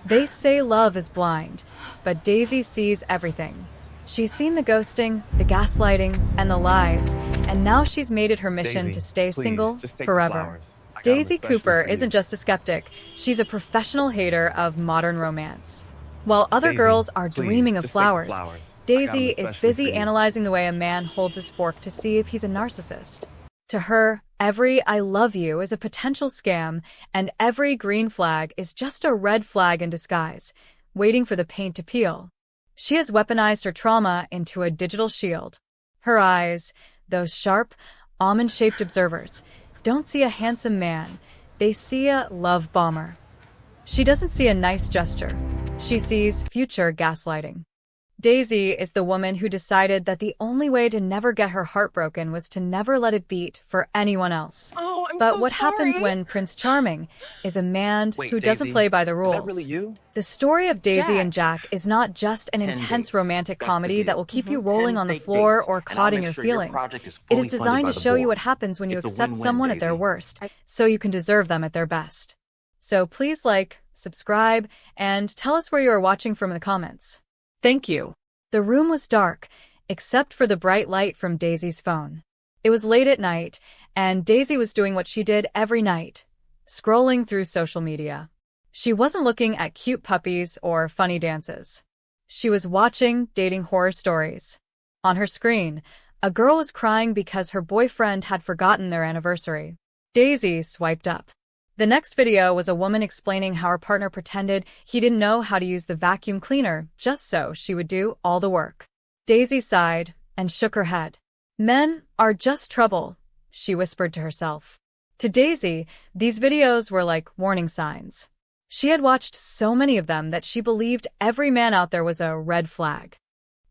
They say love is blind, but Daisy sees everything. She's seen the ghosting, the gaslighting, and the lies, and now she's made it her mission to Daisy, stay please, single just take the forever. flowers. I got 'em Daisy especially Cooper for you. isn't just a skeptic, she's a professional hater of modern romance. While other Daisy, girls are please, dreaming of just take the flowers, flowers. I got 'em Daisy is especially busy for you. analyzing the way a man holds his fork to see if he's a narcissist. To her, every "I love you" is a potential scam, and every green flag is just a red flag in disguise, waiting for the paint to peel. She has weaponized her trauma into a digital shield. Her eyes, those sharp, almond-shaped observers, don't see a handsome man, they see a love bomber. She doesn't see a nice gesture. She sees future gaslighting. Daisy is the woman who decided that the only way to never get her heart broken was to never let it beat for anyone else. Oh, I'm But so what happens sorry. when Prince Charming is a man Wait, who doesn't Daisy, play by the Is rules? that really you? The story of Daisy and Jack. Jack is not just an 10 intense dates. romantic That's the comedy deal. that will keep you 10 rolling on the fake floor dates, or and I'll caught in make your sure your feelings. project is It fully is funded designed by to the show you board. what happens when you It's a accept win-win, someone at their Daisy. worst, so you can deserve them at their best. So please like, subscribe, and tell us where you are watching from in the comments. Thank you. The room was dark, except for the bright light from Daisy's phone. It was late at night, and Daisy was doing what she did every night, scrolling through social media. She wasn't looking at cute puppies or funny dances. She was watching dating horror stories. On her screen, a girl was crying because her boyfriend had forgotten their anniversary. Daisy swiped up. The next video was a woman explaining how her partner pretended he didn't know how to use the vacuum cleaner just so she would do all the work. Daisy sighed and shook her head. Men are just trouble, she whispered to herself. To Daisy, these videos were like warning signs. She had watched so many of them that she believed every man out there was a red flag.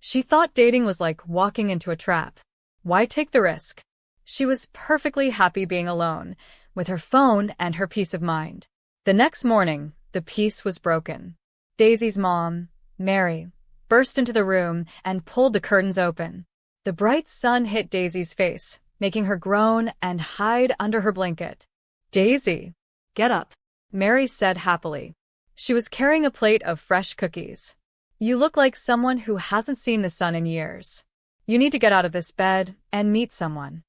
She thought dating was like walking into a trap. Why take the risk? She was perfectly happy being alone, with her phone and her peace of mind. The next morning, the peace was broken. Daisy's mom, Mary, burst into the room and pulled the curtains open. The bright sun hit Daisy's face, making her groan and hide under her blanket. "Daisy, get up," Mary said happily. She was carrying a plate of fresh cookies. "You look like someone who hasn't seen the sun in years. You need to get out of this bed and meet someone.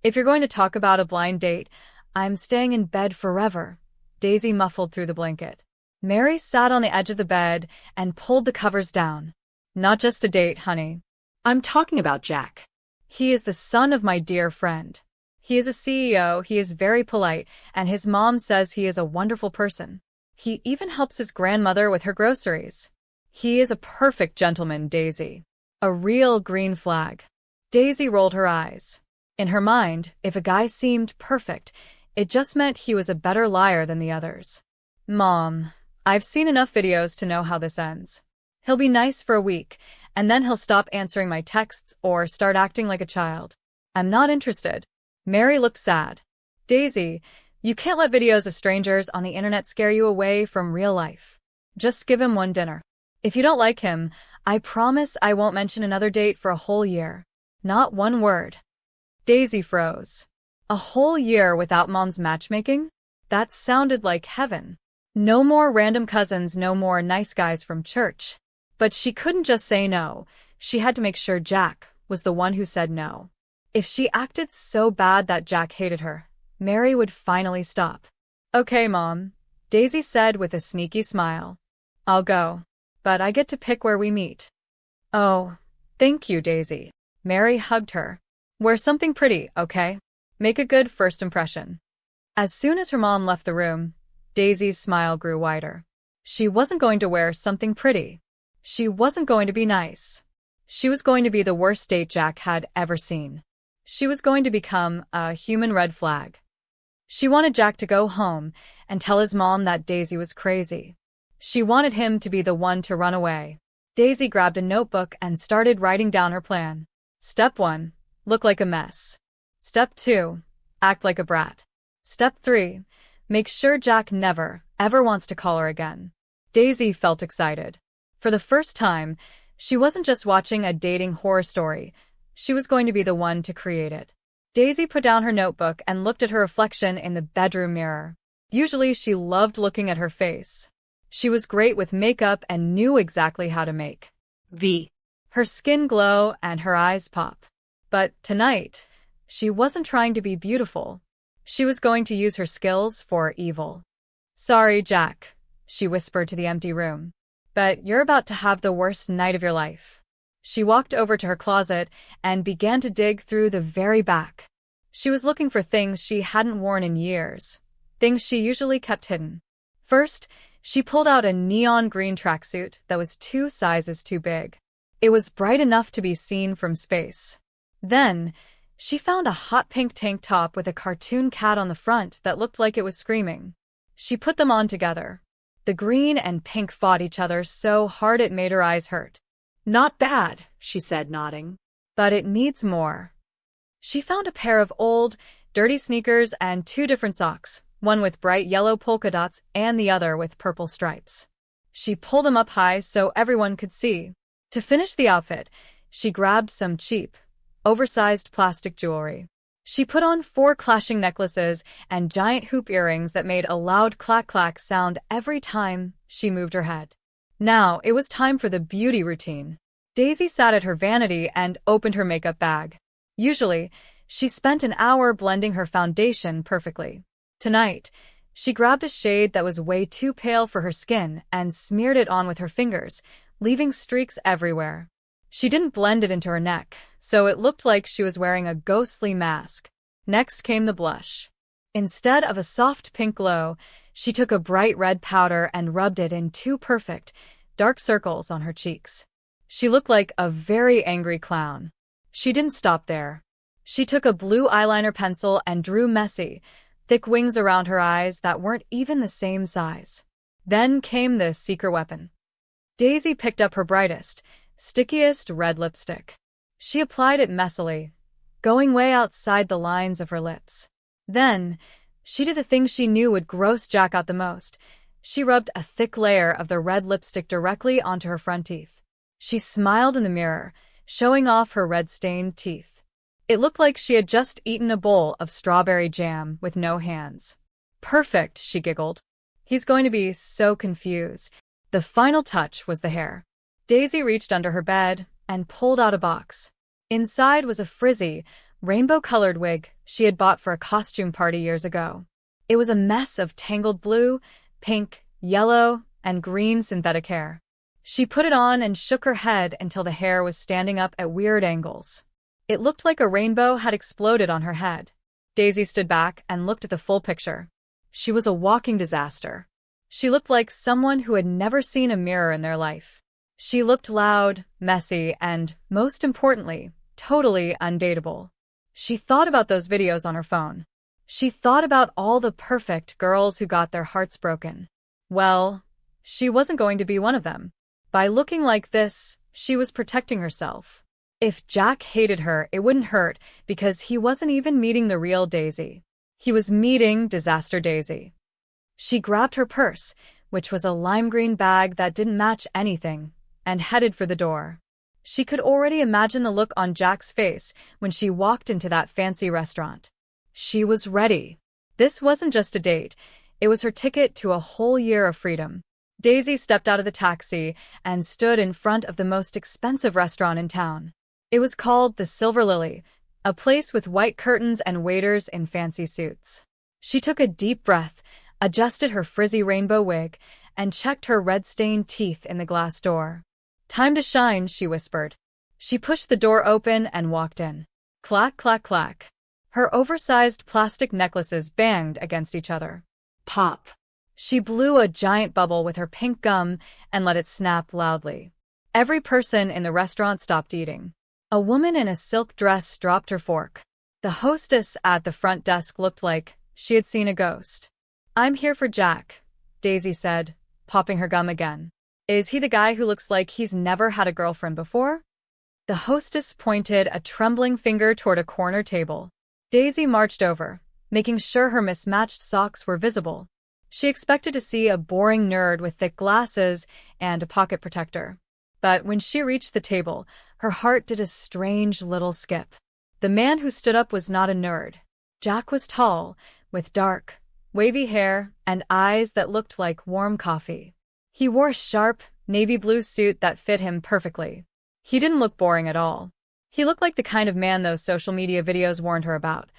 If you're going to talk about a blind date, I'm staying in bed forever," Daisy muffled through the blanket. Mary sat on the edge of the bed and pulled the covers down. "Not just a date, honey. I'm talking about Jack. He is the son of my dear friend. He is a CEO, he is very polite, and his mom says he is a wonderful person. He even helps his grandmother with her groceries. He is a perfect gentleman, Daisy. A real green flag." Daisy rolled her eyes. In her mind, if a guy seemed perfect, it just meant he was a better liar than the others. "Mom, I've seen enough videos to know how this ends. He'll be nice for a week, and then he'll stop answering my texts or start acting like a child. I'm not interested." Mary looked sad. "Daisy, you can't let videos of strangers on the internet scare you away from real life. Just give him one dinner. If you don't like him, I promise I won't mention another date for a whole year. Not one word." Daisy froze. A whole year without mom's matchmaking? That sounded like heaven. No more random cousins, no more nice guys from church. But she couldn't just say no. She had to make sure Jack was the one who said no. If she acted so bad that Jack hated her, Mary would finally stop. "Okay, Mom," Daisy said with a sneaky smile. "I'll go. But I get to pick where we meet." "Oh, thank you, Daisy." Mary hugged her. "Wear something pretty, okay? Make a good first impression." As soon as her mom left the room, Daisy's smile grew wider. She wasn't going to wear something pretty. She wasn't going to be nice. She was going to be the worst date Jack had ever seen. She was going to become a human red flag. She wanted Jack to go home and tell his mom that Daisy was crazy. She wanted him to be the one to run away. Daisy grabbed a notebook and started writing down her plan. Step 1. Look like a mess. Step 2. Act like a brat. Step 3. Make sure Jack never, ever wants to call her again. Daisy felt excited. For the first time, she wasn't just watching a dating horror story. She was going to be the one to create it. Daisy put down her notebook and looked at her reflection in the bedroom mirror. Usually she loved looking at her face. She was great with makeup and knew exactly how to make her skin glow and her eyes pop. But tonight, she wasn't trying to be beautiful. She was going to use her skills for evil. "Sorry, Jack," she whispered to the empty room, "but you're about to have the worst night of your life." She walked over to her closet and began to dig through the very back. She was looking for things she hadn't worn in years, things she usually kept hidden. First, she pulled out a neon green tracksuit that was 2 sizes too big. It was bright enough to be seen from space. Then, she found a hot pink tank top with a cartoon cat on the front that looked like it was screaming. She put them on together. The green and pink fought each other so hard it made her eyes hurt. "Not bad," she said, nodding. "But it needs more." She found a pair of old, dirty sneakers and 2 different socks, one with bright yellow polka dots and the other with purple stripes. She pulled them up high so everyone could see. To finish the outfit, she grabbed some cheap, oversized plastic jewelry. She put on 4 clashing necklaces and giant hoop earrings that made a loud clack-clack sound every time she moved her head. Now it was time for the beauty routine. Daisy sat at her vanity and opened her makeup bag. Usually, she spent an hour blending her foundation perfectly. Tonight, she grabbed a shade that was way too pale for her skin and smeared it on with her fingers, leaving streaks everywhere. She didn't blend it into her neck, so it looked like she was wearing a ghostly mask. Next came the blush. Instead of a soft pink glow, she took a bright red powder and rubbed it in 2 perfect, dark circles on her cheeks. She looked like a very angry clown. She didn't stop there. She took a blue eyeliner pencil and drew messy, thick wings around her eyes that weren't even the same size. Then came the secret weapon. Daisy picked up her brightest, stickiest red lipstick. She applied it messily, going way outside the lines of her lips. Then, she did the thing she knew would gross Jack out the most. She rubbed a thick layer of the red lipstick directly onto her front teeth. She smiled in the mirror, showing off her red-stained teeth. It looked like she had just eaten a bowl of strawberry jam with no hands. "Perfect," she giggled. "He's going to be so confused." The final touch was the hair. Daisy reached under her bed and pulled out a box. Inside was a frizzy, rainbow-colored wig she had bought for a costume party years ago. It was a mess of tangled blue, pink, yellow, and green synthetic hair. She put it on and shook her head until the hair was standing up at weird angles. It looked like a rainbow had exploded on her head. Daisy stood back and looked at the full picture. She was a walking disaster. She looked like someone who had never seen a mirror in their life. She looked loud, messy, and, most importantly, totally undateable. She thought about those videos on her phone. She thought about all the perfect girls who got their hearts broken. Well, she wasn't going to be one of them. By looking like this, she was protecting herself. If Jack hated her, it wouldn't hurt because he wasn't even meeting the real Daisy. He was meeting Disaster Daisy. She grabbed her purse, which was a lime green bag that didn't match anything, and headed for the door. She could already imagine the look on Jack's face when she walked into that fancy restaurant. She was ready. This wasn't just a date. It was her ticket to a whole year of freedom. Daisy stepped out of the taxi and stood in front of the most expensive restaurant in town. It was called the Silver Lily, a place with white curtains and waiters in fancy suits. She took a deep breath, adjusted her frizzy rainbow wig, and checked her red-stained teeth in the glass door. "Time to shine," she whispered. She pushed the door open and walked in. Clack, clack, clack. Her oversized plastic necklaces banged against each other. Pop. She blew a giant bubble with her pink gum and let it snap loudly. Every person in the restaurant stopped eating. A woman in a silk dress dropped her fork. The hostess at the front desk looked like she had seen a ghost. "I'm here for Jack," Daisy said, popping her gum again. "Is he the guy who looks like he's never had a girlfriend before?" The hostess pointed a trembling finger toward a corner table. Daisy marched over, making sure her mismatched socks were visible. She expected to see a boring nerd with thick glasses and a pocket protector. But when she reached the table, her heart did a strange little skip. The man who stood up was not a nerd. Jack was tall, with dark, wavy hair and eyes that looked like warm coffee. He wore a sharp, navy blue suit that fit him perfectly. He didn't look boring at all. He looked like the kind of man those social media videos warned her about.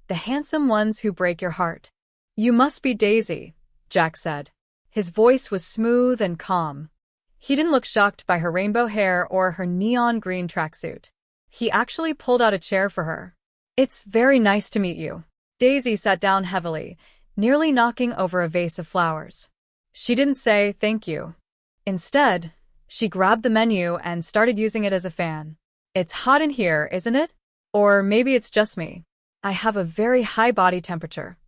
The handsome ones who break your heart. "You must be Daisy," Jack said. His voice was smooth and calm. He didn't look shocked by her rainbow hair or her neon green tracksuit. He actually pulled out a chair for her. "It's very nice to meet you." Daisy sat down heavily, nearly knocking over a vase of flowers. She didn't say thank you. Instead, she grabbed the menu and started using it as a fan. "It's hot in here, isn't it? Or maybe it's just me. I have a very high body temperature."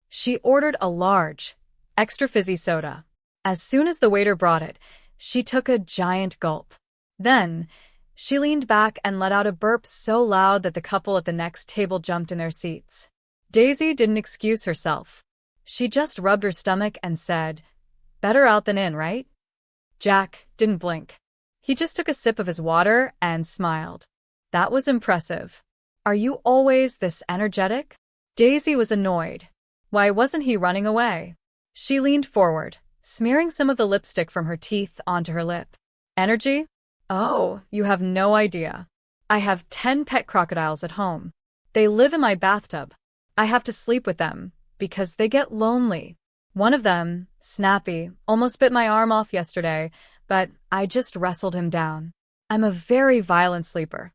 She ordered a large, extra fizzy soda. As soon as the waiter brought it, she took a giant gulp. Then, she leaned back and let out a burp so loud that the couple at the next table jumped in their seats. Daisy didn't excuse herself. She just rubbed her stomach and said, "Better out than in, right?" Jack didn't blink. He just took a sip of his water and smiled. That was impressive. "Are you always this energetic?" Daisy was annoyed. Why wasn't he running away? She leaned forward, smearing some of the lipstick from her teeth onto her lip. "Energy? Oh, you have no idea. I have 10 pet crocodiles at home. They live in my bathtub. I have to sleep with them, because they get lonely. One of them, Snappy, almost bit my arm off yesterday, but I just wrestled him down. I'm a very violent sleeper."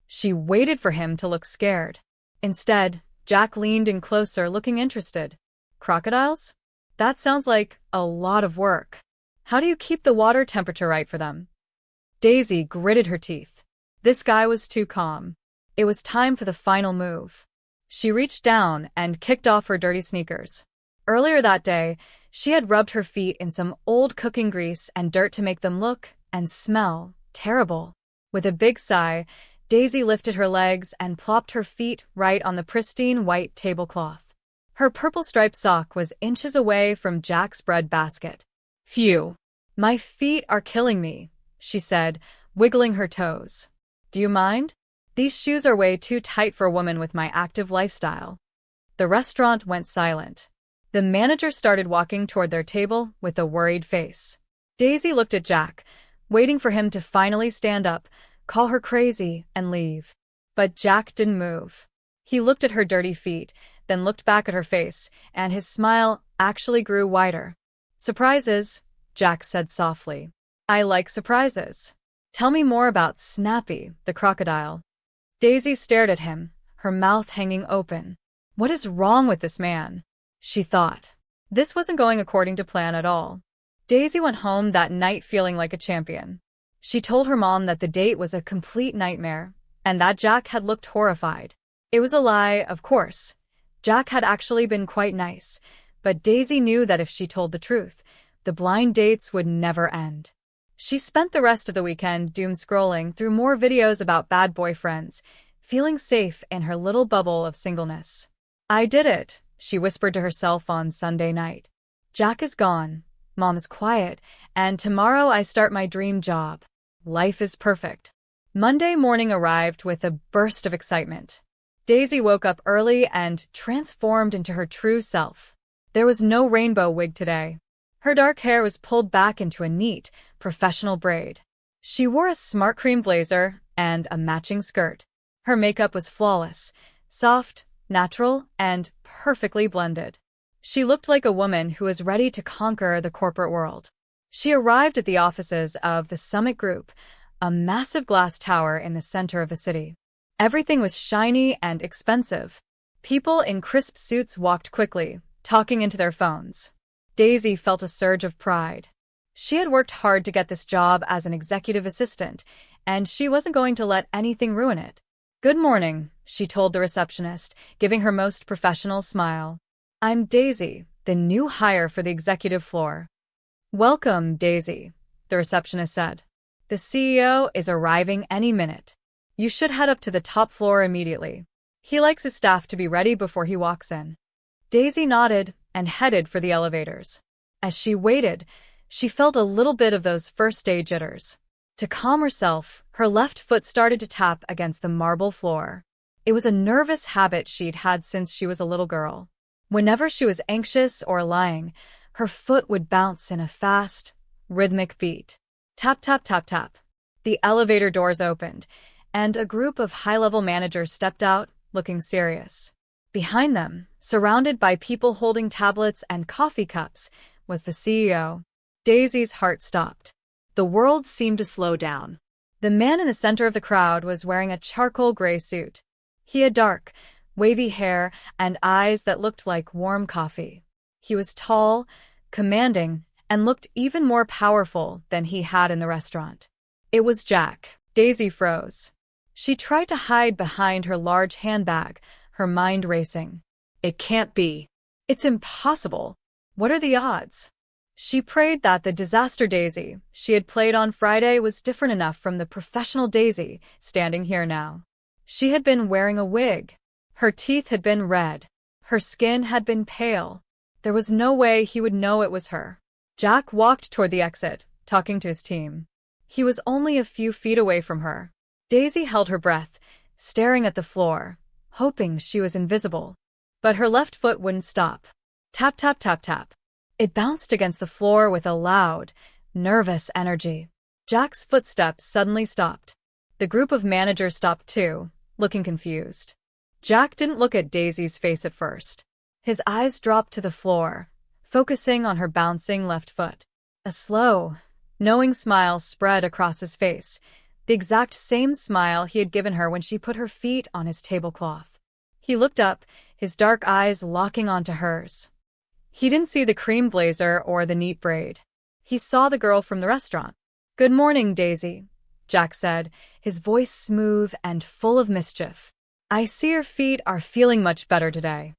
She waited for him to look scared. Instead, Jack leaned in closer, looking interested. "Crocodiles? That sounds like a lot of work. How do you keep the water temperature right for them?" Daisy gritted her teeth. This guy was too calm. It was time for the final move. She reached down and kicked off her dirty sneakers. Earlier that day, she had rubbed her feet in some old cooking grease and dirt to make them look and smell terrible. With a big sigh, Daisy lifted her legs and plopped her feet right on the pristine white tablecloth. Her purple striped sock was inches away from Jack's bread basket. "Phew. My feet are killing me," she said, wiggling her toes. "Do you mind? These shoes are way too tight for a woman with my active lifestyle." The restaurant went silent. The manager started walking toward their table with a worried face. Daisy looked at Jack, waiting for him to finally stand up, call her crazy, and leave. But Jack didn't move. He looked at her dirty feet, then looked back at her face, and his smile actually grew wider. "Surprises," Jack said softly. "I like surprises. Tell me more about Snappy, the crocodile." Daisy stared at him, her mouth hanging open. What is wrong with this man? She thought. This wasn't going according to plan at all. Daisy went home that night feeling like a champion. She told her mom that the date was a complete nightmare, and that Jack had looked horrified. It was a lie, of course. Jack had actually been quite nice, but Daisy knew that if she told the truth, the blind dates would never end. She spent the rest of the weekend doom scrolling through more videos about bad boyfriends, feeling safe in her little bubble of singleness. "I did it," she whispered to herself on Sunday night. "Jack is gone, Mom is quiet, and tomorrow I start my dream job. Life is perfect." Monday morning arrived with a burst of excitement. Daisy woke up early and transformed into her true self. There was no rainbow wig today. Her dark hair was pulled back into a neat, professional braid. She wore a smart cream blazer and a matching skirt. Her makeup was flawless, soft, natural, and perfectly blended. She looked like a woman who was ready to conquer the corporate world. She arrived at the offices of the Summit Group, a massive glass tower in the center of the city. Everything was shiny and expensive. People in crisp suits walked quickly, talking into their phones. Daisy felt a surge of pride. She had worked hard to get this job as an executive assistant, and she wasn't going to let anything ruin it. "Good morning," she told the receptionist, giving her most professional smile. "I'm Daisy, the new hire for the executive floor." "Welcome, Daisy," the receptionist said. "The CEO is arriving any minute. You should head up to the top floor immediately. He likes his staff to be ready before he walks in." Daisy nodded and headed for the elevators. As she waited, she felt a little bit of those first-day jitters. To calm herself, her left foot started to tap against the marble floor. It was a nervous habit she'd had since she was a little girl. Whenever she was anxious or lying, Her foot would bounce in a fast, rhythmic beat. Tap, tap, tap, tap. The elevator doors opened, and a group of high-level managers stepped out, looking serious. Behind them, surrounded by people holding tablets and coffee cups, was the CEO. Daisy's heart stopped. The world seemed to slow down. The man in the center of the crowd was wearing a charcoal gray suit. He had dark, wavy hair and eyes that looked like warm coffee. He was tall, commanding, and looked even more powerful than he had in the restaurant. It was Jack. Daisy froze. She tried to hide behind her large handbag, her mind racing. It can't be. It's impossible. What are the odds? She prayed that the disaster Daisy she had played on Friday was different enough from the professional Daisy standing here now. She had been wearing a wig. Her teeth had been red. Her skin had been pale. There was no way he would know it was her. Jack walked toward the exit, talking to his team. He was only a few feet away from her. Daisy held her breath, staring at the floor, hoping she was invisible. But her left foot wouldn't stop. Tap, tap, tap, tap. It bounced against the floor with a loud, nervous energy. Jack's footsteps suddenly stopped. The group of managers stopped too, looking confused. Jack didn't look at Daisy's face at first. His eyes dropped to the floor, focusing on her bouncing left foot. A slow, knowing smile spread across his face, the exact same smile he had given her when she put her feet on his tablecloth. He looked up, his dark eyes locking onto hers. He didn't see the cream blazer or the neat braid. He saw the girl from the restaurant. "Good morning, Daisy," Jack said, his voice smooth and full of mischief. "I see your feet are feeling much better today."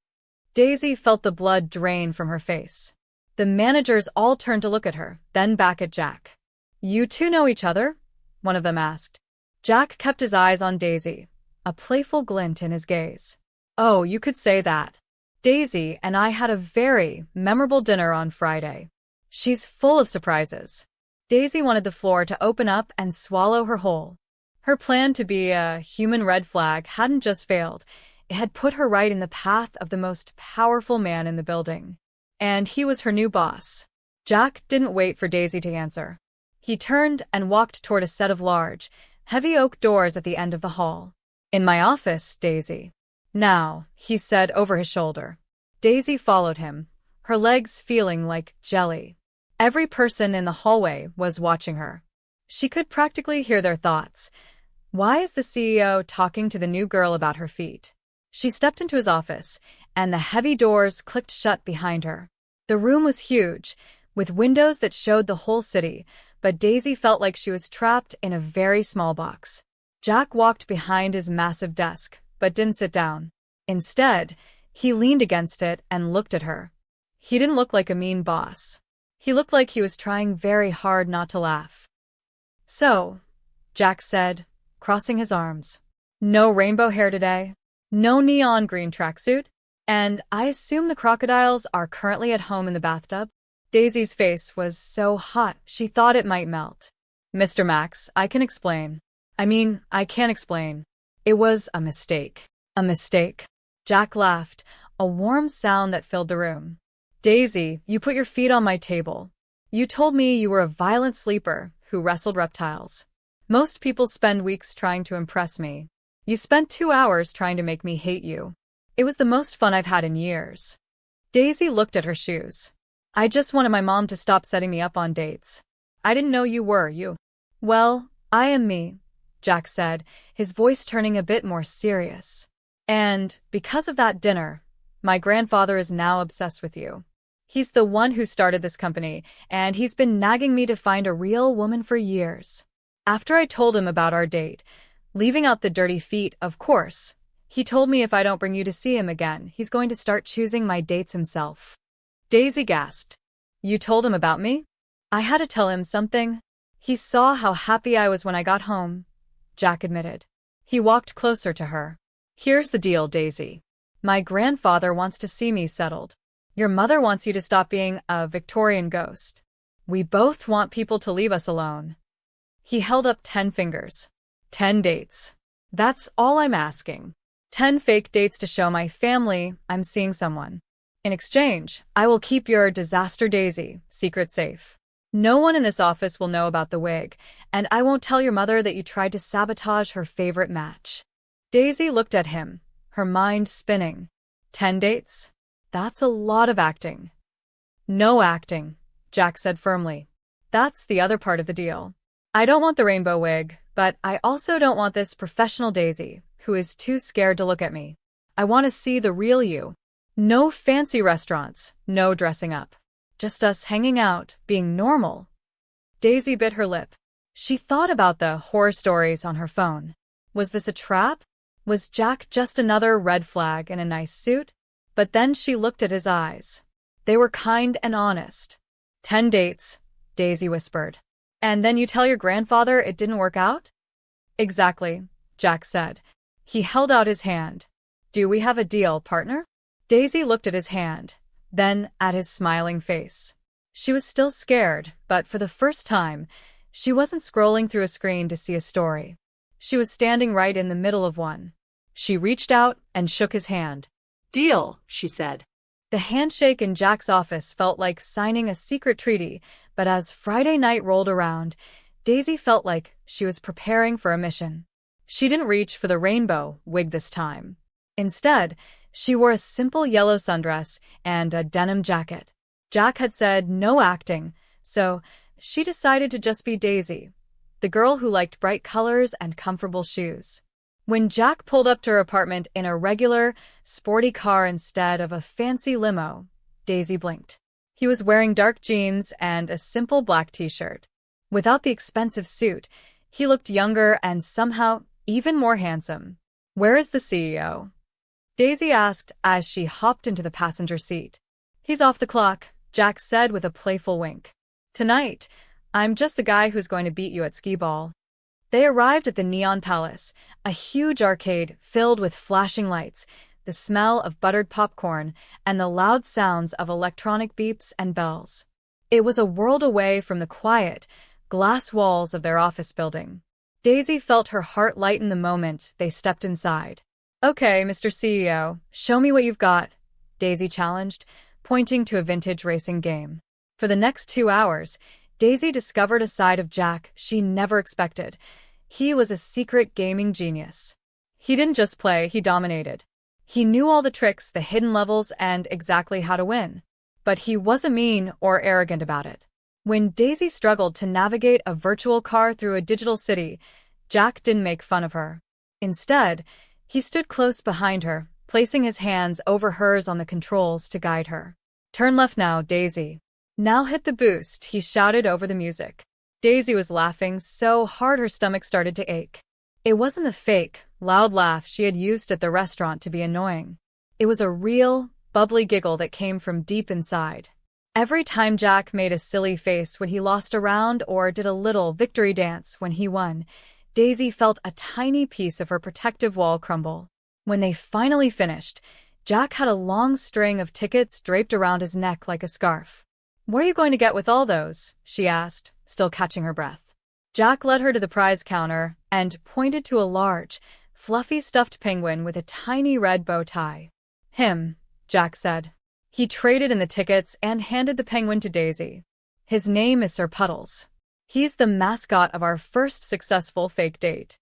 Daisy felt the blood drain from her face. The managers all turned to look at her, then back at Jack. "You two know each other?" one of them asked. Jack kept his eyes on Daisy, a playful glint in his gaze. "Oh, you could say that. Daisy and I had a very memorable dinner on Friday. She's full of surprises." Daisy wanted the floor to open up and swallow her whole. Her plan to be a human red flag hadn't just failed. It had put her right in the path of the most powerful man in the building. And he was her new boss. Jack didn't wait for Daisy to answer. He turned and walked toward a set of large, heavy oak doors at the end of the hall. "In my office, Daisy." "Now," he said over his shoulder. Daisy followed him, her legs feeling like jelly. Every person in the hallway was watching her. She could practically hear their thoughts. Why is the CEO talking to the new girl about her feet? She stepped into his office, and the heavy doors clicked shut behind her. The room was huge, with windows that showed the whole city, but Daisy felt like she was trapped in a very small box. Jack walked behind his massive desk, but didn't sit down. Instead, he leaned against it and looked at her. He didn't look like a mean boss. He looked like he was trying very hard not to laugh. "So," Jack said, crossing his arms, "no rainbow hair today? No neon green tracksuit? And I assume the crocodiles are currently at home in the bathtub?" Daisy's face was so hot she thought it might melt. "Mr. Max, I can explain. I can't explain. It was a mistake." "A mistake?" Jack laughed, a warm sound that filled the room. "Daisy, you put your feet on my table. You told me you were a violent sleeper who wrestled reptiles. Most people spend weeks trying to impress me. You spent 2 hours trying to make me hate you. It was the most fun I've had in years." Daisy looked at her shoes. "I just wanted my mom to stop setting me up on dates. I didn't know you were you." "Well, I am me," Jack said, his voice turning a bit more serious. "And because of that dinner, my grandfather is now obsessed with you. He's the one who started this company, and he's been nagging me to find a real woman for years. After I told him about our date, leaving out the dirty feet, of course, he told me if I don't bring you to see him again, he's going to start choosing my dates himself." Daisy gasped. "You told him about me?" "I had to tell him something. He saw how happy I was when I got home," Jack admitted. He walked closer to her. "Here's the deal, Daisy. My grandfather wants to see me settled. Your mother wants you to stop being a Victorian ghost. We both want people to leave us alone." He held up 10 fingers. 10 dates. That's all I'm asking. 10 fake dates to show my family I'm seeing someone. In exchange, I will keep your disaster Daisy secret safe. No one in this office will know about the wig, and I won't tell your mother that you tried to sabotage her favorite match. Daisy looked at him, her mind spinning. 10 dates? That's a lot of acting. No acting, Jack said firmly. That's the other part of the deal. I don't want the rainbow wig, but I also don't want this professional Daisy, who is too scared to look at me. I want to see the real you. No fancy restaurants, no dressing up. Just us hanging out, being normal. Daisy bit her lip. She thought about the horror stories on her phone. Was this a trap? Was Jack just another red flag in a nice suit? But then she looked at his eyes. They were kind and honest. 10 dates, Daisy whispered. And then you tell your grandfather it didn't work out? Exactly, Jack said. He held out his hand. Do we have a deal, partner? Daisy looked at his hand, then at his smiling face. She was still scared, but for the first time, she wasn't scrolling through a screen to see a story. She was standing right in the middle of one. She reached out and shook his hand. Deal, she said. The handshake in Jack's office felt like signing a secret treaty, but as Friday night rolled around, Daisy felt like she was preparing for a mission. She didn't reach for the rainbow wig this time. Instead, she wore a simple yellow sundress and a denim jacket. Jack had said no acting, so she decided to just be Daisy, the girl who liked bright colors and comfortable shoes. When Jack pulled up to her apartment in a regular, sporty car instead of a fancy limo, Daisy blinked. He was wearing dark jeans and a simple black t-shirt. Without the expensive suit, he looked younger and somehow even more handsome. Where is the CEO? Daisy asked as she hopped into the passenger seat. He's off the clock, Jack said with a playful wink. Tonight, I'm just the guy who's going to beat you at skee-ball. They arrived at the Neon Palace, a huge arcade filled with flashing lights, the smell of buttered popcorn, and the loud sounds of electronic beeps and bells. It was a world away from the quiet, glass walls of their office building. Daisy felt her heart lighten the moment they stepped inside. Okay, Mr. CEO, show me what you've got, Daisy challenged, pointing to a vintage racing game. For the next 2 hours, Daisy discovered a side of Jack she never expected. He was a secret gaming genius. He didn't just play, he dominated. He knew all the tricks, the hidden levels, and exactly how to win. But he wasn't mean or arrogant about it. When Daisy struggled to navigate a virtual car through a digital city, Jack didn't make fun of her. Instead, he stood close behind her, placing his hands over hers on the controls to guide her. Turn left now, Daisy. Now hit the boost, he shouted over the music. Daisy was laughing so hard her stomach started to ache. It wasn't the fake, loud laugh she had used at the restaurant to be annoying. It was a real, bubbly giggle that came from deep inside. Every time Jack made a silly face when he lost a round or did a little victory dance when he won, Daisy felt a tiny piece of her protective wall crumble. When they finally finished, Jack had a long string of tickets draped around his neck like a scarf. What are you going to get with all those? She asked, still catching her breath. Jack led her to the prize counter and pointed to a large, fluffy stuffed penguin with a tiny red bow tie. Him, Jack said. He traded in the tickets and handed the penguin to Daisy. His name is Sir Puddles. He's the mascot of our first successful fake date.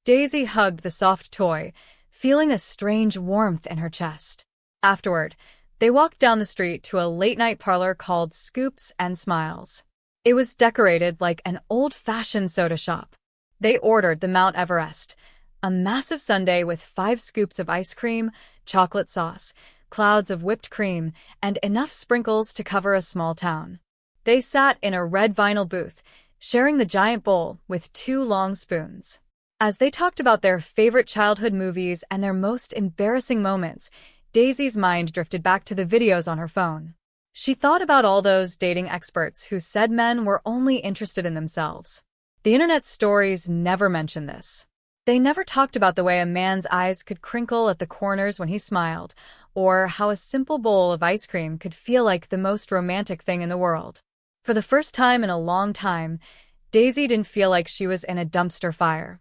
Daisy hugged the soft toy, feeling a strange warmth in her chest. Afterward, they walked down the street to a late-night parlor called Scoops and Smiles. It was decorated like an old-fashioned soda shop. They ordered the Mount Everest, a massive sundae with 5 scoops of ice cream, chocolate sauce, clouds of whipped cream, and enough sprinkles to cover a small town. They sat in a red vinyl booth, sharing the giant bowl with 2 long spoons. As they talked about their favorite childhood movies and their most embarrassing moments, Daisy's mind drifted back to the videos on her phone. She thought about all those dating experts who said men were only interested in themselves. The internet stories never mentioned this. They never talked about the way a man's eyes could crinkle at the corners when he smiled, or how a simple bowl of ice cream could feel like the most romantic thing in the world. For the first time in a long time, Daisy didn't feel like she was in a dumpster fire.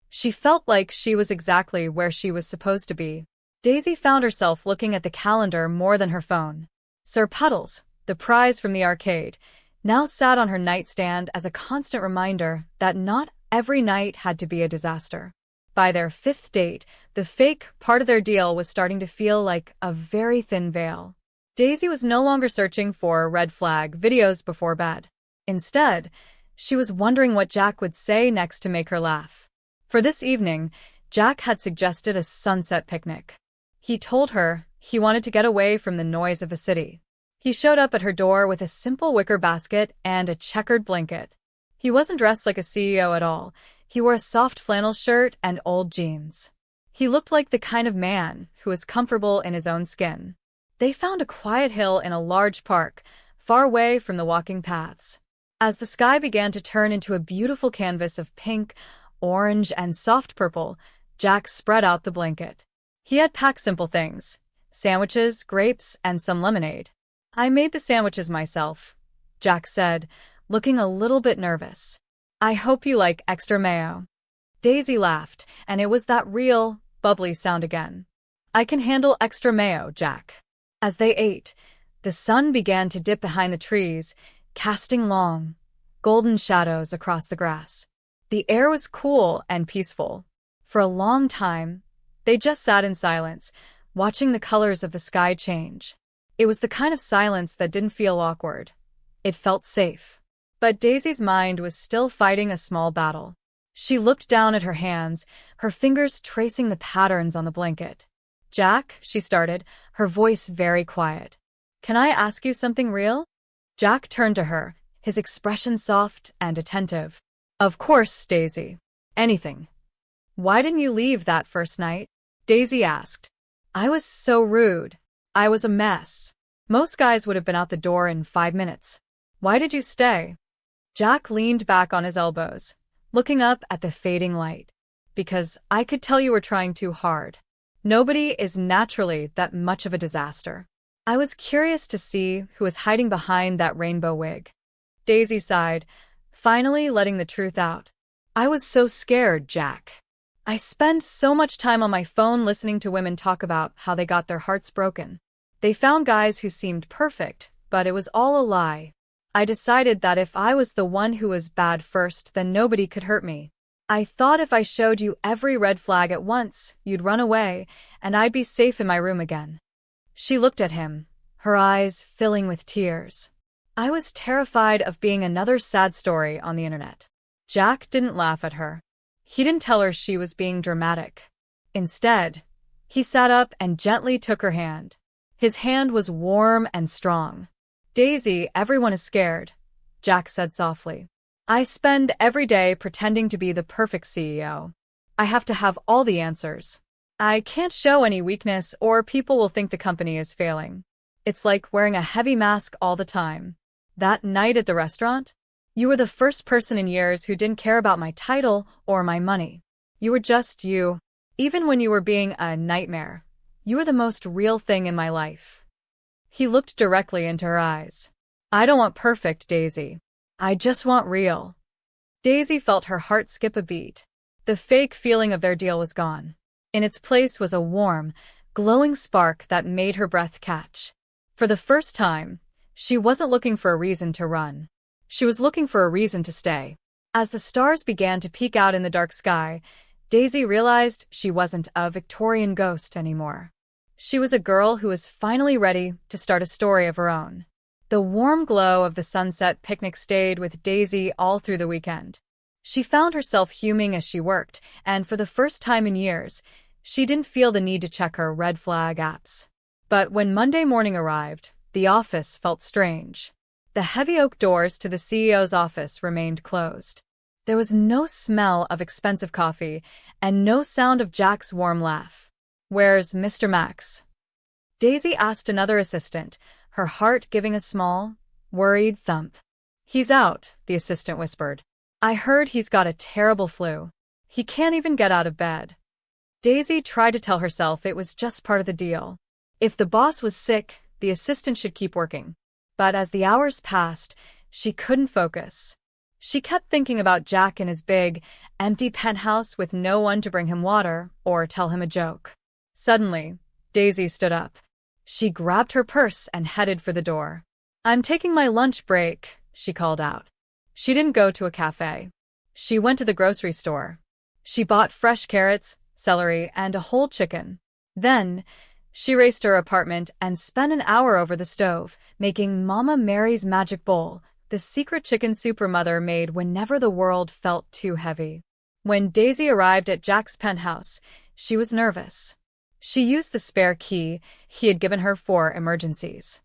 She felt like she was exactly where she was supposed to be. Daisy found herself looking at the calendar more than her phone. Sir Puddles, the prize from the arcade, now sat on her nightstand as a constant reminder that not every night had to be a disaster. By their fifth date, the fake part of their deal was starting to feel like a very thin veil. Daisy was no longer searching for red flag videos before bed. Instead, she was wondering what Jack would say next to make her laugh. For this evening, Jack had suggested a sunset picnic. He told her he wanted to get away from the noise of the city. He showed up at her door with a simple wicker basket and a checkered blanket. He wasn't dressed like a CEO at all. He wore a soft flannel shirt and old jeans. He looked like the kind of man who was comfortable in his own skin. They found a quiet hill in a large park, far away from the walking paths. As the sky began to turn into a beautiful canvas of pink, orange, and soft purple, Jack spread out the blanket. He had packed simple things: sandwiches, grapes, and some lemonade. "I made the sandwiches myself," Jack said, looking a little bit nervous. "I hope you like extra mayo." Daisy laughed, and it was that real, bubbly sound again. "I can handle extra mayo, Jack." As they ate, the sun began to dip behind the trees, casting long, golden shadows across the grass. The air was cool and peaceful. For a long time, they just sat in silence, watching the colors of the sky change. It was the kind of silence that didn't feel awkward. It felt safe. But Daisy's mind was still fighting a small battle. She looked down at her hands, her fingers tracing the patterns on the blanket. "Jack," she started, her voice very quiet. "Can I ask you something real?" Jack turned to her, his expression soft and attentive. "Of course, Daisy. Anything." "Why didn't you leave that first night?" Daisy asked. "I was so rude. I was a mess. Most guys would have been out the door in 5 minutes. Why did you stay?" Jack leaned back on his elbows, looking up at the fading light. "Because I could tell you were trying too hard. Nobody is naturally that much of a disaster. I was curious to see who was hiding behind that rainbow wig." Daisy sighed, finally letting the truth out. "I was so scared, Jack. I spend so much time on my phone listening to women talk about how they got their hearts broken. They found guys who seemed perfect, but it was all a lie. I decided that if I was the one who was bad first, then nobody could hurt me. I thought if I showed you every red flag at once, you'd run away, and I'd be safe in my room again." She looked at him, her eyes filling with tears. "I was terrified of being another sad story on the internet." Jack didn't laugh at her. He didn't tell her she was being dramatic. Instead, he sat up and gently took her hand. His hand was warm and strong. "Daisy, everyone is scared," Jack said softly. "I spend every day pretending to be the perfect CEO. I have to have all the answers. I can't show any weakness or people will think the company is failing. It's like wearing a heavy mask all the time. That night at the restaurant, you were the first person in years who didn't care about my title or my money. You were just you. Even when you were being a nightmare, you were the most real thing in my life." He looked directly into her eyes. "I don't want perfect, Daisy. I just want real." Daisy felt her heart skip a beat. The fake feeling of their deal was gone. In its place was a warm, glowing spark that made her breath catch. For the first time, she wasn't looking for a reason to run. She was looking for a reason to stay. As the stars began to peek out in the dark sky, Daisy realized she wasn't a Victorian ghost anymore. She was a girl who was finally ready to start a story of her own. The warm glow of the sunset picnic stayed with Daisy all through the weekend. She found herself fuming as she worked, and for the first time in years, she didn't feel the need to check her red flag apps. But when Monday morning arrived, the office felt strange. The heavy oak doors to the CEO's office remained closed. There was no smell of expensive coffee and no sound of Jack's warm laugh. "Where's Mr. Max?" Daisy asked another assistant, her heart giving a small, worried thump. "He's out," the assistant whispered. "I heard he's got a terrible flu. He can't even get out of bed." Daisy tried to tell herself it was just part of the deal. If the boss was sick, the assistant should keep working. But as the hours passed, she couldn't focus. She kept thinking about Jack in his big, empty penthouse with no one to bring him water or tell him a joke. Suddenly, Daisy stood up. She grabbed her purse and headed for the door. "I'm taking my lunch break," she called out. She didn't go to a cafe. She went to the grocery store. She bought fresh carrots, celery, and a whole chicken. Then, she raced to her apartment and spent an hour over the stove, making Mama Mary's magic bowl, the secret chicken soup her mother made whenever the world felt too heavy. When Daisy arrived at Jack's penthouse, she was nervous. She used the spare key he had given her for emergencies.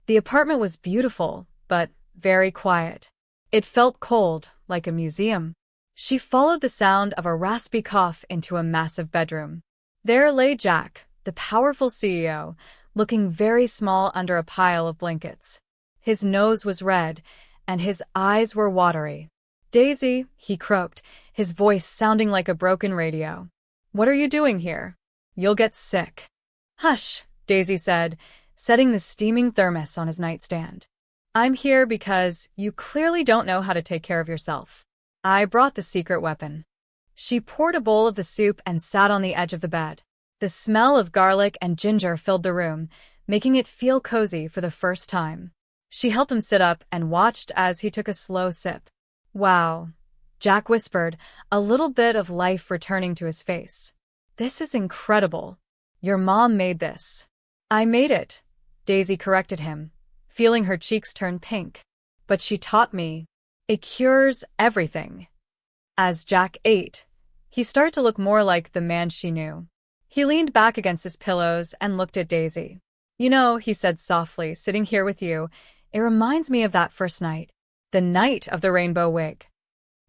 The apartment was beautiful, but very quiet. It felt cold, like a museum. She followed the sound of a raspy cough into a massive bedroom. There lay Jack, the powerful CEO, looking very small under a pile of blankets. His nose was red, and his eyes were watery. "Daisy," he croaked, his voice sounding like a broken radio. "What are you doing here? You'll get sick." "Hush," Daisy said, setting the steaming thermos on his nightstand. "I'm here because you clearly don't know how to take care of yourself. I brought the secret weapon." She poured a bowl of the soup and sat on the edge of the bed. The smell of garlic and ginger filled the room, making it feel cozy for the first time. She helped him sit up and watched as he took a slow sip. "Wow," Jack whispered, a little bit of life returning to his face. "This is incredible. Your mom made this." "I made it," Daisy corrected him, feeling her cheeks turn pink. "But she taught me. It cures everything." As Jack ate, he started to look more like the man she knew. He leaned back against his pillows and looked at Daisy. "You know," he said softly, "sitting here with you, it reminds me of that first night. The night of the rainbow wig."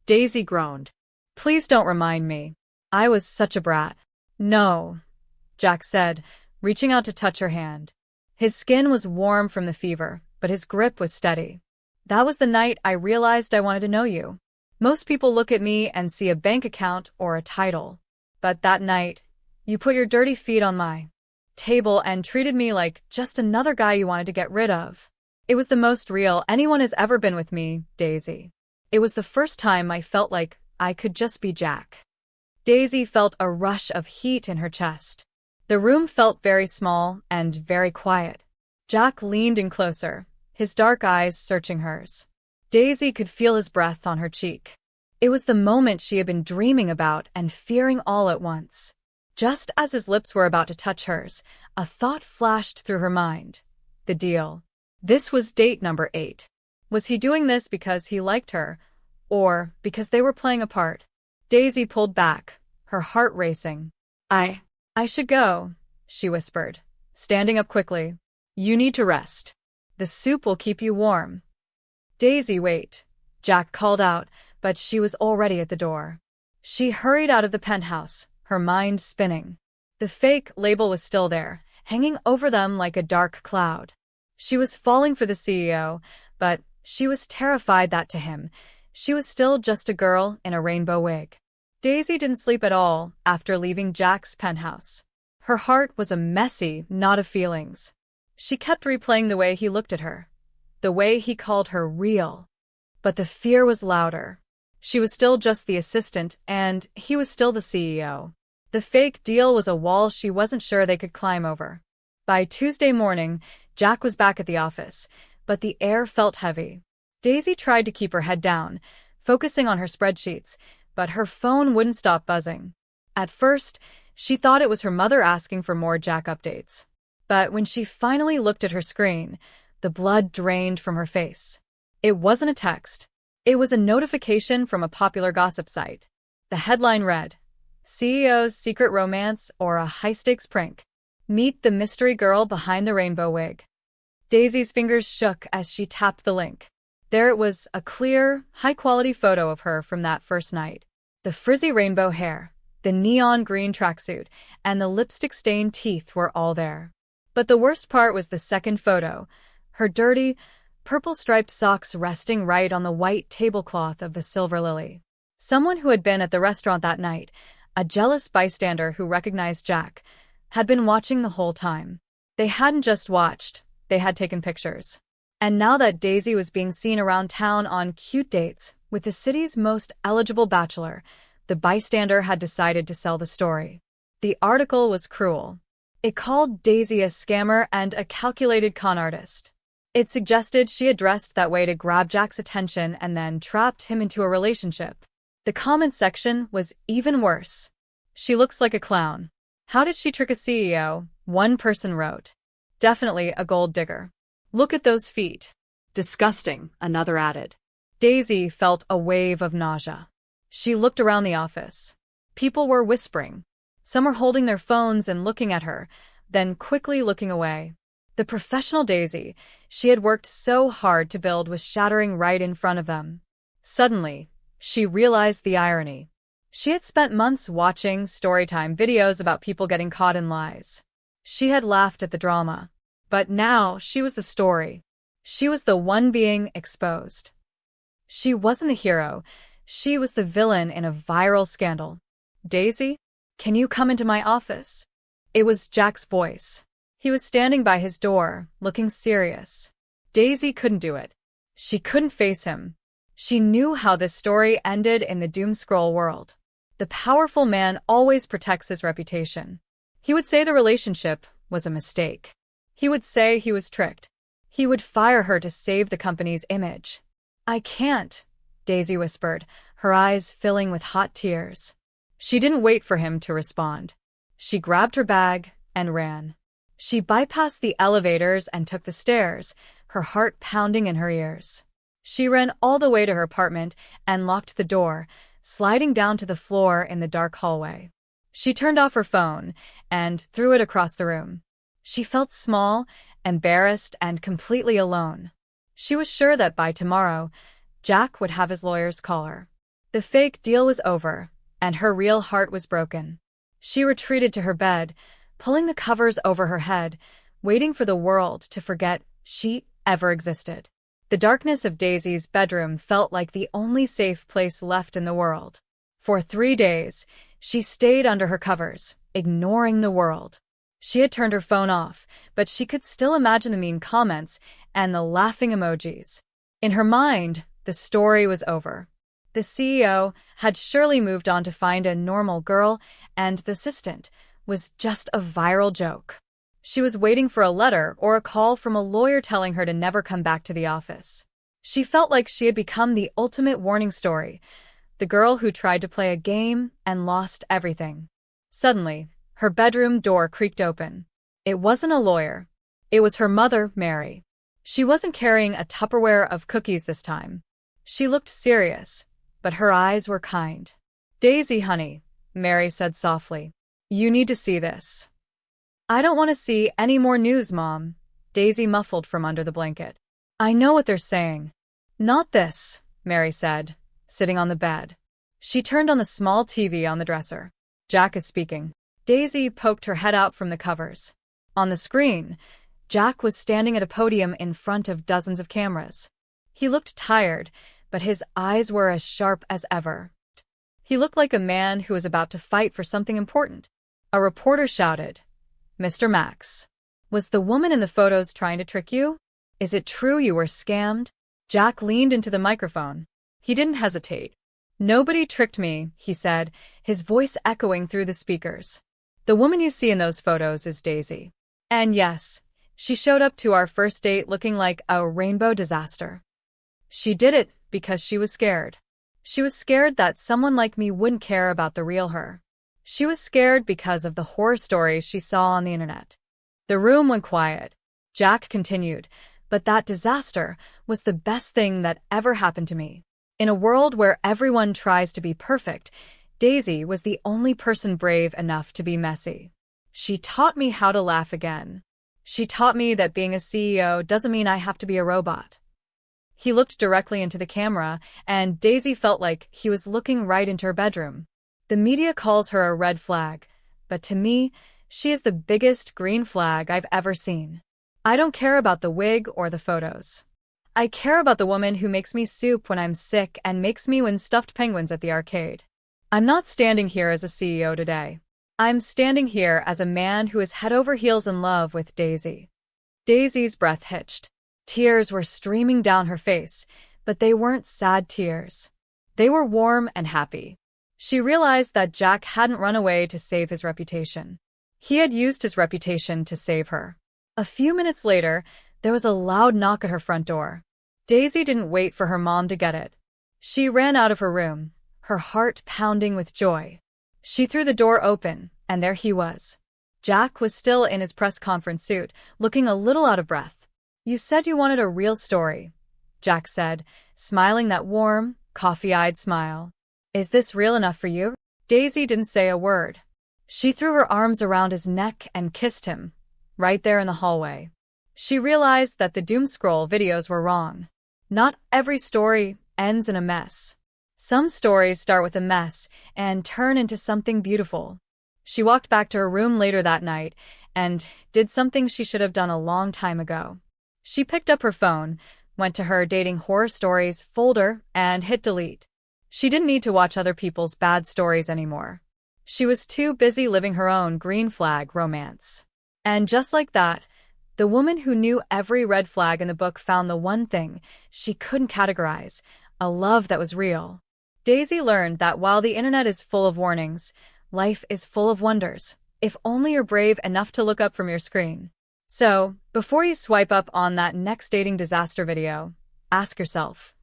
Daisy groaned. "Please don't remind me. I was such a brat." "No," Jack said, reaching out to touch her hand. His skin was warm from the fever, but his grip was steady. "That was the night I realized I wanted to know you. Most people look at me and see a bank account or a title. But that night, you put your dirty feet on my table and treated me like just another guy you wanted to get rid of. It was the most real anyone has ever been with me, Daisy. It was the first time I felt like I could just be Jack." Daisy felt a rush of heat in her chest. The room felt very small and very quiet. Jack leaned in closer, his dark eyes searching hers. Daisy could feel his breath on her cheek. It was the moment she had been dreaming about and fearing all at once. Just as his lips were about to touch hers, a thought flashed through her mind. The deal. This was date number 8. Was he doing this because he liked her, or because they were playing a part? Daisy pulled back, her heart racing. I should go," she whispered, standing up quickly. "You need to rest. The soup will keep you warm." "Daisy, wait," Jack called out, but she was already at the door. She hurried out of the penthouse, her mind spinning. The fake label was still there, hanging over them like a dark cloud. She was falling for the CEO, but she was terrified that to him, she was still just a girl in a rainbow wig. Daisy didn't sleep at all after leaving Jack's penthouse. Her heart was a messy knot of feelings. She kept replaying the way he looked at her, the way he called her real. But the fear was louder. She was still just the assistant, and he was still the CEO. The fake deal was a wall she wasn't sure they could climb over. By Tuesday morning, Jack was back at the office, but the air felt heavy. Daisy tried to keep her head down, focusing on her spreadsheets, but her phone wouldn't stop buzzing. At first, she thought it was her mother asking for more Jack updates. But when she finally looked at her screen, the blood drained from her face. It wasn't a text. It was a notification from a popular gossip site. The headline read, "CEO's secret romance or a high-stakes prank. Meet the mystery girl behind the rainbow wig." Daisy's fingers shook as she tapped the link. There it was, a clear, high-quality photo of her from that first night. The frizzy rainbow hair, the neon green tracksuit, and the lipstick-stained teeth were all there. But the worst part was the second photo, her dirty, purple-striped socks resting right on the white tablecloth of the Silver Lily. Someone who had been at the restaurant that night, a jealous bystander who recognized Jack, had been watching the whole time. They hadn't just watched, they had taken pictures. And now that Daisy was being seen around town on cute dates with the city's most eligible bachelor, the bystander had decided to sell the story. The article was cruel. It called Daisy a scammer and a calculated con artist. It suggested she had dressed that way to grab Jack's attention and then trapped him into a relationship. The comments section was even worse. She looks like a clown. How did she trick a CEO? One person wrote. Definitely a gold digger. Look at those feet. Disgusting, another added. Daisy felt a wave of nausea. She looked around the office. People were whispering. Some were holding their phones and looking at her, then quickly looking away. The professional Daisy she had worked so hard to build was shattering right in front of them. Suddenly, she realized the irony. She had spent months watching storytime videos about people getting caught in lies. She had laughed at the drama. But now she was the story. She was the one being exposed. She wasn't the hero. She was the villain in a viral scandal. Daisy, can you come into my office? It was Jack's voice. He was standing by his door, looking serious. Daisy couldn't do it. She couldn't face him. She knew how this story ended in the doomscroll world. The powerful man always protects his reputation. He would say the relationship was a mistake. He would say he was tricked. He would fire her to save the company's image. I can't, Daisy whispered, her eyes filling with hot tears. She didn't wait for him to respond. She grabbed her bag and ran. She bypassed the elevators and took the stairs, her heart pounding in her ears. She ran all the way to her apartment and locked the door, sliding down to the floor in the dark hallway. She turned off her phone and threw it across the room. She felt small, embarrassed, and completely alone. She was sure that by tomorrow, Jack would have his lawyers call her. The fake deal was over, and her real heart was broken. She retreated to her bed, pulling the covers over her head, waiting for the world to forget she ever existed. The darkness of Daisy's bedroom felt like the only safe place left in the world. For 3 days, she stayed under her covers, ignoring the world. She had turned her phone off, but she could still imagine the mean comments and the laughing emojis. In her mind, the story was over. The CEO had surely moved on to find a normal girl, and the assistant was just a viral joke. She was waiting for a letter or a call from a lawyer telling her to never come back to the office. She felt like she had become the ultimate warning story, the girl who tried to play a game and lost everything. Suddenly, her bedroom door creaked open. It wasn't a lawyer. It was her mother, Mary. She wasn't carrying a Tupperware of cookies this time. She looked serious, but her eyes were kind. Daisy, honey, Mary said softly. You need to see this. I don't want to see any more news, Mom, Daisy muffled from under the blanket. I know what they're saying. Not this, Mary said, sitting on the bed. She turned on the small TV on the dresser. Jack is speaking. Daisy poked her head out from the covers. On the screen, Jack was standing at a podium in front of dozens of cameras. He looked tired, but his eyes were as sharp as ever. He looked like a man who was about to fight for something important. A reporter shouted, Mr. Max, was the woman in the photos trying to trick you? Is it true you were scammed? Jack leaned into the microphone. He didn't hesitate. Nobody tricked me, he said, his voice echoing through the speakers. The woman you see in those photos is Daisy. And yes, she showed up to our first date looking like a rainbow disaster. She did it because she was scared. She was scared that someone like me wouldn't care about the real her. She was scared because of the horror stories she saw on the internet. The room went quiet. Jack continued, but that disaster was the best thing that ever happened to me. In a world where everyone tries to be perfect, Daisy was the only person brave enough to be messy. She taught me how to laugh again. She taught me that being a CEO doesn't mean I have to be a robot. He looked directly into the camera, and Daisy felt like he was looking right into her bedroom. The media calls her a red flag, but to me, she is the biggest green flag I've ever seen. I don't care about the wig or the photos. I care about the woman who makes me soup when I'm sick and makes me win stuffed penguins at the arcade. I'm not standing here as a CEO today. I'm standing here as a man who is head over heels in love with Daisy. Daisy's breath hitched. Tears were streaming down her face, but they weren't sad tears. They were warm and happy. She realized that Jack hadn't run away to save his reputation. He had used his reputation to save her. A few minutes later, there was a loud knock at her front door. Daisy didn't wait for her mom to get it. She ran out of her room, her heart pounding with joy. She threw the door open, and there he was. Jack was still in his press conference suit, looking a little out of breath. "You said you wanted a real story," Jack said, smiling that warm, coffee-eyed smile. "Is this real enough for you?" Daisy didn't say a word. She threw her arms around his neck and kissed him, right there in the hallway. She realized that the doomscroll videos were wrong. Not every story ends in a mess. Some stories start with a mess and turn into something beautiful. She walked back to her room later that night and did something she should have done a long time ago. She picked up her phone, went to her dating horror stories folder, and hit delete. She didn't need to watch other people's bad stories anymore. She was too busy living her own green flag romance. And just like that, the woman who knew every red flag in the book found the one thing she couldn't categorize, a love that was real. Daisy learned that while the internet is full of warnings, life is full of wonders, if only you're brave enough to look up from your screen. So, before you swipe up on that next dating disaster video, ask yourself,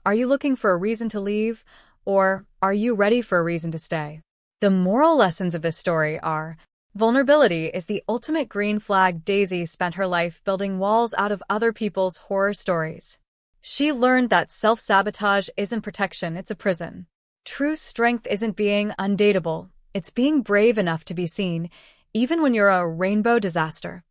are you looking for a reason to leave, or are you ready for a reason to stay? The moral lessons of this story are: vulnerability is the ultimate green flag. Daisy spent her life building walls out of other people's horror stories. She learned that self-sabotage isn't protection, it's a prison. True strength isn't being undateable, it's being brave enough to be seen, even when you're a rainbow disaster.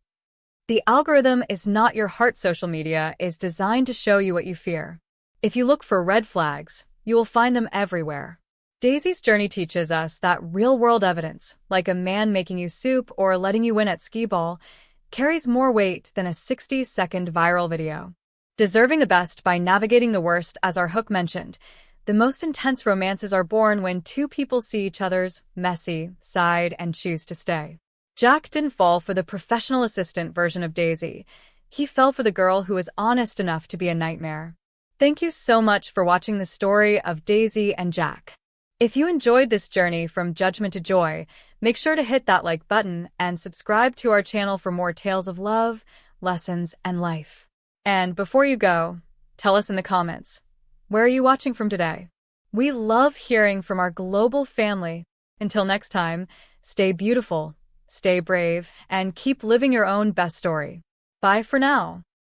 The algorithm is not your heart. Social media is designed to show you what you fear. If you look for red flags, you will find them everywhere. Daisy's journey teaches us that real-world evidence, like a man making you soup or letting you win at skee-ball, carries more weight than a 60-second viral video. Deserving the best by navigating the worst. As our hook mentioned, the most intense romances are born when two people see each other's messy side and choose to stay. Jack didn't fall for the professional assistant version of Daisy. He fell for the girl who was honest enough to be a nightmare. Thank you so much for watching the story of Daisy and Jack. If you enjoyed this journey from judgment to joy, make sure to hit that like button and subscribe to our channel for more tales of love, lessons, and life. And before you go, tell us in the comments, where are you watching from today? We love hearing from our global family. Until next time, stay beautiful, stay brave, and keep living your own best story. Bye for now.